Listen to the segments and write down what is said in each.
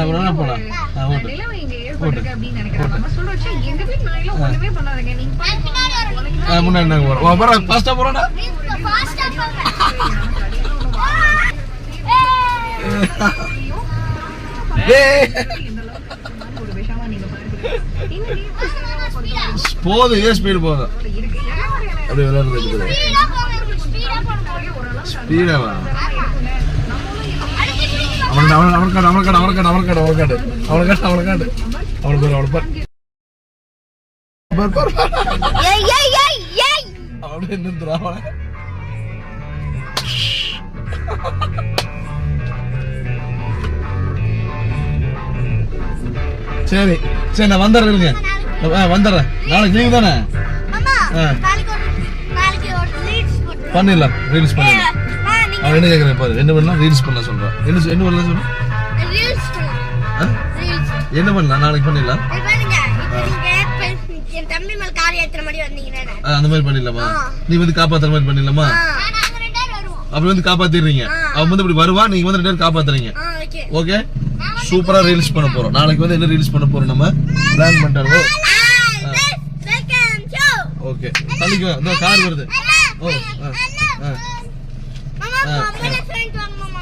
உடனே போலாம். ஓட்டு நிலவு இங்க ஏற்பட்டிருக்கு அப்படின்னு நினைக்கிறேன். நம்ம சொல்ற வச்சு எங்க வீட்டு நாயில ஒண்ணுமே பண்ணாதீங்க. நீங்க பாருங்க முன்னாடி நாங்க போறோம். வா போறா ஃபாஸ்டா போறடா. ஒரு விஷயமா நீங்க பாருங்க. போது ஏ ஸ்பீடு போகுது. அப்படியே விளையாடுறது இருக்குது. ஸ்பீடா வா. அவன் காடு அப்படியே நின்றுறா அவனை. சரி சரி நான் வந்துடுறேங்க. வந்துடுறேன். நாளைக்கு லீவு தானே? பண்ணிடலாம். ரீல்ஸ் பண்ணிடலாம். அவன் என்ன கேட்கறேன் பாரு. என்ன பண்ணலாம்? ரீல்ஸ் பண்ணலாம் சொல்றான். என்ன பண்ணலாம் சொல்ற? என்ன பண்ணலாம்? நாளைக்கு பண்ணிடலாம். அந்த மாதிரி பண்ணிடலாமா? நீ வந்து காப்பாத்துற மாதிரி பண்ணிடலாமா? அப்படி வந்து காப்பாத்திடுறீங்க. அவன் வந்து இப்படி வருவா, நீங்க வந்து 2 பேரும் காப்பாத்துறீங்க. ஓகே, சூப்பரா ரீல்ஸ் பண்ண போறோம். நாளைக்கு வந்து என்ன ரீல்ஸ் பண்ண போறோம் நம்ம பிளான் பண்ணிட்டோம். ஓகே, தள்ளிக்கோ. இந்த கார் வருது. ஓ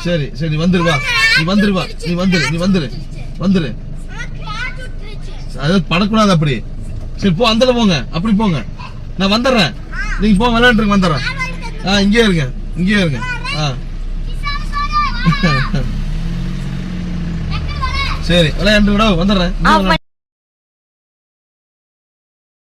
சரி சரி வந்துருவா. நீ வந்துரு. அதாவது படக்கூடாது அப்படி. சரி போ, அந்தல போங்க. அப்படி போங்க. நான் வந்துடுறேன். நீங்க போ, விளையாண்டுருங்க. வந்துடுறேன். இங்கே இருங்க. சரி விளையாண்டு விட வந்துடுறேன்.